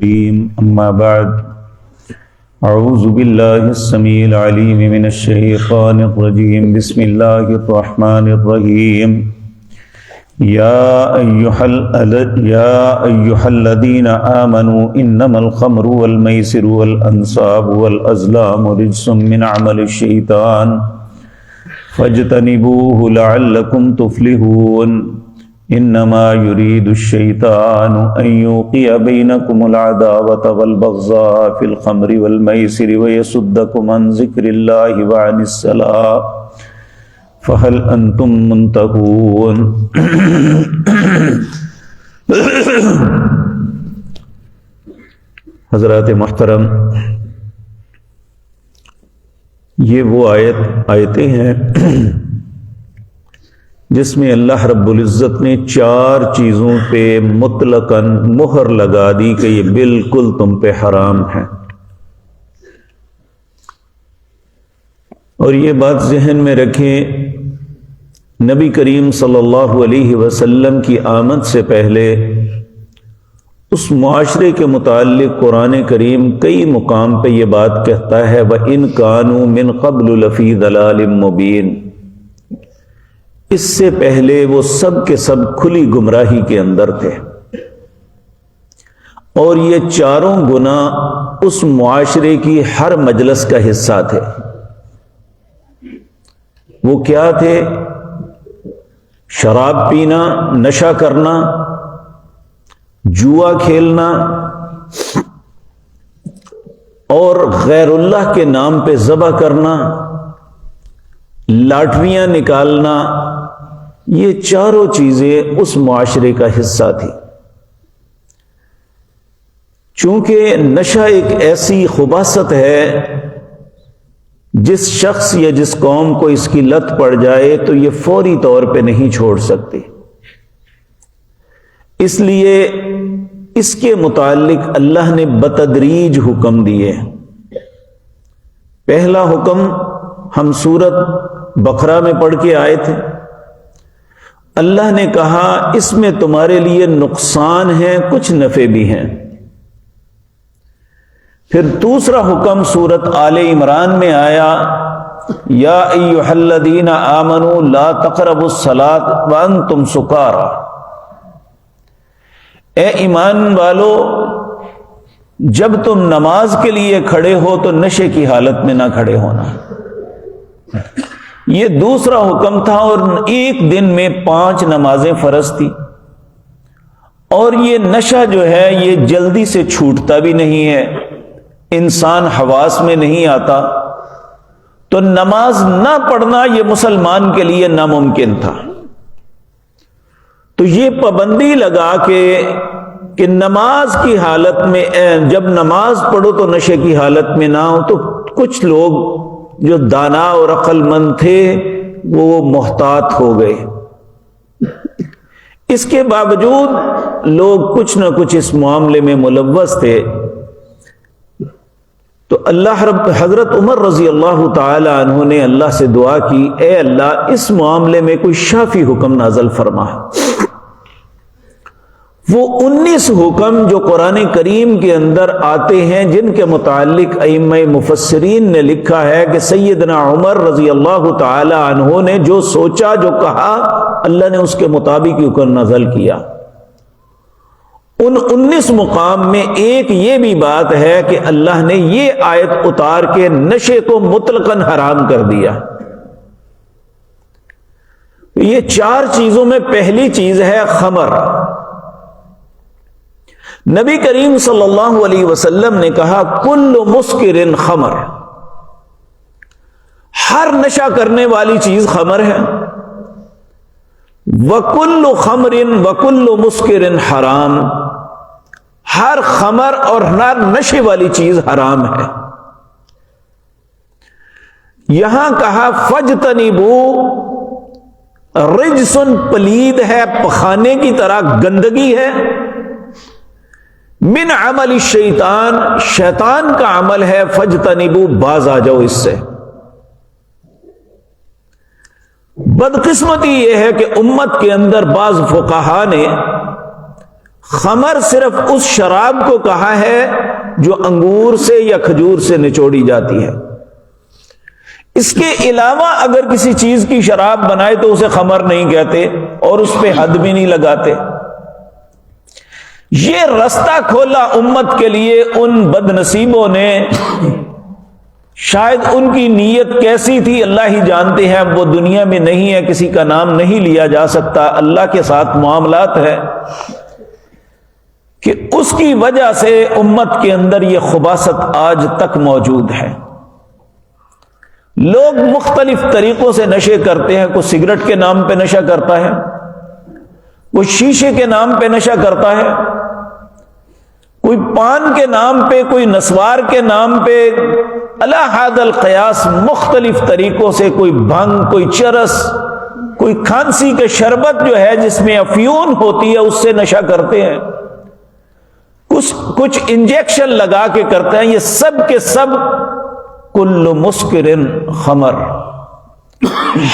أما بعد أعوذ بالله السميع العليم من الشيطان الرجيم بسم الله الرحمن الرحيم يا أيها الذين آمنوا إنما الخمر والميسر والأنصاب والأزلام رجس من عمل الشيطان فاجتنبوه لعلكم تفلحون انما يريد الشيطان ان يوقع بينكم العداوة والبغضاء في الخمر والميسر ويصدكم عن ذكر الله وعن الصلاة فهل انتم منتهون۔ حضرات محترم، یہ وہ آیتیں ہیں جس میں اللہ رب العزت نے 4 چیزوں پہ مطلقاً مہر لگا دی کہ یہ بالکل تم پہ حرام ہے، اور یہ بات ذہن میں رکھیں، نبی کریم صلی اللہ علیہ وسلم کی آمد سے پہلے اس معاشرے کے متعلق قرآن کریم کئی مقام پہ یہ بات کہتا ہے وَإِن كَانُوا مِن قَبْلُ لَفِي ضَلَالٍ مُبِينٍ، اس سے پہلے وہ سب کے سب کھلی گمراہی کے اندر تھے، اور یہ 4 گناہ اس معاشرے کی ہر مجلس کا حصہ تھے۔ وہ کیا تھے؟ شراب پینا، نشہ کرنا، جوا کھیلنا، اور غیر اللہ کے نام پہ ذبح کرنا، لاٹریاں نکالنا، یہ 4 چیزیں اس معاشرے کا حصہ تھی۔ چونکہ نشہ ایک ایسی خباثت ہے، جس شخص یا جس قوم کو اس کی لت پڑ جائے تو یہ فوری طور پہ نہیں چھوڑ سکتی، اس لیے اس کے متعلق اللہ نے بتدریج حکم دیے۔ پہلا حکم ہم سورت بقرہ میں پڑھ کے آئے تھے، اللہ نے کہا اس میں تمہارے لیے نقصان ہے، کچھ نفع بھی ہیں۔ پھر دوسرا حکم سورت آل عمران میں آیا یا ایھا الذین آمنوا لا تقربوا الصلاۃ وانتم سکارى، اے ایمان والو جب تم نماز کے لیے کھڑے ہو تو نشے کی حالت میں نہ کھڑے ہونا۔ یہ دوسرا حکم تھا، اور ایک دن میں 5 نمازیں فرض تھی، اور یہ نشہ جو ہے یہ جلدی سے چھوٹتا بھی نہیں ہے، انسان حواس میں نہیں آتا، تو نماز نہ پڑھنا یہ مسلمان کے لیے ناممکن تھا۔ تو یہ پابندی لگا کہ نماز کی حالت میں، جب نماز پڑھو تو نشے کی حالت میں نہ ہو۔ تو کچھ لوگ جو دانا اور عقل مند تھے وہ محتاط ہو گئے، اس کے باوجود لوگ کچھ نہ کچھ اس معاملے میں ملوث تھے۔ تو حضرت عمر رضی اللہ تعالی عنہ نے اللہ سے دعا کی، اے اللہ اس معاملے میں کوئی شافی حکم نازل فرما۔ وہ 19 حکم جو قرآن کریم کے اندر آتے ہیں، جن کے متعلق ائمہ مفسرین نے لکھا ہے کہ سیدنا عمر رضی اللہ تعالی عنہ نے جو سوچا، جو کہا، اللہ نے اس کے مطابق حکم نازل کیا۔ ان 19 مقام میں ایک یہ بھی بات ہے کہ اللہ نے یہ آیت اتار کے نشے کو مطلقاً حرام کر دیا۔ یہ 4 چیزوں میں پہلی چیز ہے خمر۔ نبی کریم صلی اللہ علیہ وسلم نے کہا کل مسکر خمر، ہر نشہ کرنے والی چیز خمر ہے، وکل خمر وکل مسکر حرام، ہر خمر اور ہر نشے والی چیز حرام ہے۔ یہاں کہا فجتنبو، رجس پلید ہے، پخانے کی طرح گندگی ہے، من عمل الشیطان، شیطان کا عمل ہے، فجتنبو، باز آ جاؤ اس سے۔ بدقسمتی یہ ہے کہ امت کے اندر بعض فقہا نے خمر صرف اس شراب کو کہا ہے جو انگور سے یا کھجور سے نچوڑی جاتی ہے. اس کے علاوہ اگر کسی چیز کی شراب بنائے تو اسے خمر نہیں کہتے اور اس پہ حد بھی نہیں لگاتے. یہ رستہ کھولا امت کے لیے ان بد نصیبوں نے. شاید ان کی نیت کیسی تھی اللہ ہی جانتے ہیں. وہ دنیا میں نہیں ہے, کسی کا نام نہیں لیا جا سکتا, اللہ کے ساتھ معاملات ہے کہ اس کی وجہ سے امت کے اندر یہ خباثت آج تک موجود ہے. لوگ مختلف طریقوں سے نشے کرتے ہیں. کوئی سگریٹ کے نام پہ نشہ کرتا ہے, کوئی شیشے کے نام پہ نشہ کرتا ہے, کوئی پان کے نام پہ, کوئی نسوار کے نام پہ, الی حد القیاس مختلف طریقوں سے, کوئی بھنگ, کوئی چرس, کوئی کھانسی کے شربت جو ہے جس میں افیون ہوتی ہے اس سے نشہ کرتے ہیں, کچھ انجیکشن لگا کے کرتے ہیں. یہ سب کے سب کل مسکر خمر,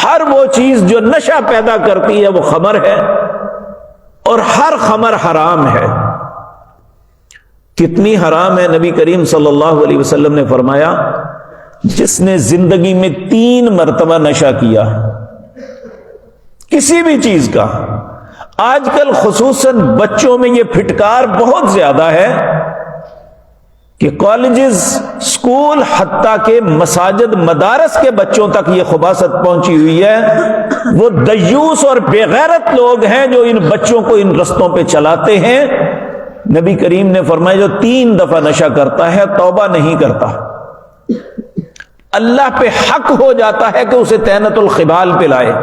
ہر وہ چیز جو نشہ پیدا کرتی ہے وہ خمر ہے, اور ہر خمر حرام ہے. کتنی حرام ہے؟ نبی کریم صلی اللہ علیہ وسلم نے فرمایا جس نے زندگی میں 3 مرتبہ نشہ کیا کسی بھی چیز کا. آج کل خصوصاً بچوں میں یہ پھٹکار بہت زیادہ ہے کہ کالجز, سکول, حتیٰ کہ مساجد, مدارس کے بچوں تک یہ خباثت پہنچی ہوئی ہے. وہ دیوس اور بے غیرت لوگ ہیں جو ان بچوں کو ان رستوں پہ چلاتے ہیں. نبی کریم نے فرمایا جو 3 دفعہ نشہ کرتا ہے توبہ نہیں کرتا, اللہ پہ حق ہو جاتا ہے کہ اسے طینت الخبال پلائے.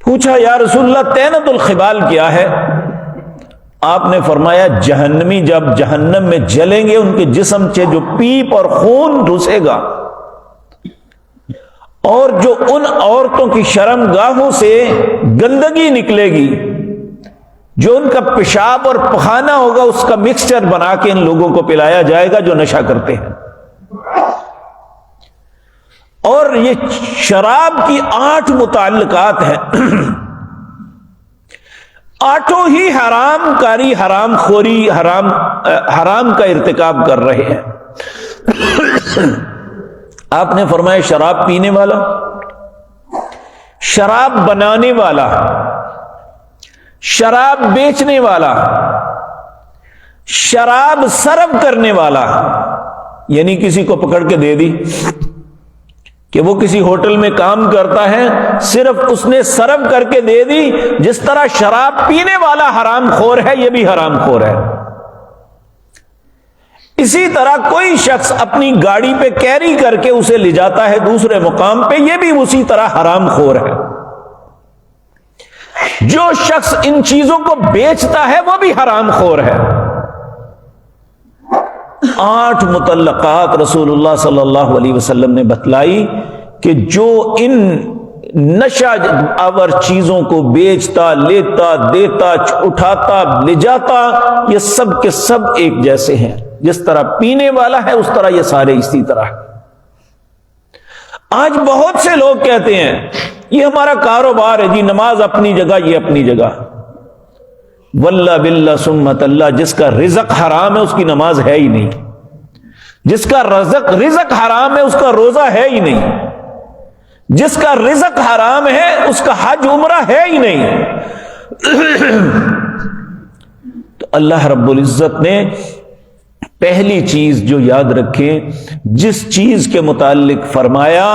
پوچھا یا رسول اللہ طینت الخبال کیا ہے؟ آپ نے فرمایا جہنمی جب جہنم میں جلیں گے ان کے جسم سے جو پیپ اور خون رسے گا, اور جو ان عورتوں کی شرمگاہوں سے گندگی نکلے گی, جو ان کا پیشاب اور پخانہ ہوگا, اس کا مکسچر بنا کے ان لوگوں کو پلایا جائے گا جو نشہ کرتے ہیں. اور یہ شراب کی 8 متعلقات ہیں. 8 ہی حرام کاری, حرام خوری, حرام کا ارتکاب کر رہے ہیں. آپ نے فرمایا شراب پینے والا, شراب بنانے والا, شراب بیچنے والا, شراب سرو کرنے والا, یعنی کسی کو پکڑ کے دے دی کہ وہ کسی ہوٹل میں کام کرتا ہے, صرف اس نے سرو کر کے دے دی. جس طرح شراب پینے والا حرام خور ہے, یہ بھی حرام خور ہے. اسی طرح کوئی شخص اپنی گاڑی پہ کیری کر کے اسے لے جاتا ہے دوسرے مقام پہ, یہ بھی اسی طرح حرام خور ہے. جو شخص ان چیزوں کو بیچتا ہے وہ بھی حرام خور ہے. 8 متعلقات رسول اللہ صلی اللہ علیہ وسلم نے بتلائی کہ جو ان نشہ آور چیزوں کو بیچتا, لیتا, دیتا, اٹھاتا, لے جاتا, یہ سب کے سب ایک جیسے ہیں. جس طرح پینے والا ہے اس طرح یہ سارے اسی طرح ہیں. آج بہت سے لوگ کہتے ہیں یہ ہمارا کاروبار ہے جی, نماز اپنی جگہ, یہ اپنی جگہ. واللہ باللہ سمت اللہ, جس کا رزق حرام ہے اس کی نماز ہے ہی نہیں. جس کا رزق حرام ہے اس کا روزہ ہے ہی نہیں. جس کا رزق حرام ہے اس کا حج عمرہ ہے ہی نہیں. تو اللہ رب العزت نے پہلی چیز جو یاد رکھیں, جس چیز کے متعلق فرمایا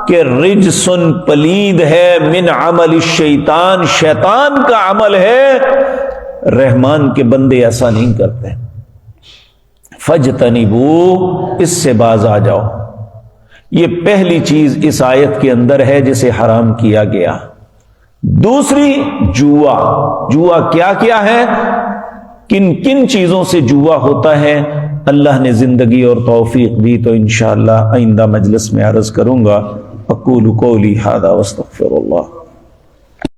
کہ رجسن پلید ہے, من عمل الشیطان, شیطان کا عمل ہے, رحمان کے بندے ایسا نہیں کرتے. فجتنبو, اس سے باز آ جاؤ. یہ پہلی چیز اس آیت کے اندر ہے جسے حرام کیا گیا. دوسری جوا. جوا کیا کیا ہے, کن کن چیزوں سے جوا ہوتا ہے, اللہ نے زندگی اور توفیق دی تو انشاءاللہ آئندہ مجلس میں عرض کروں گا. اقول قولی ھذا واستغفر اللہ.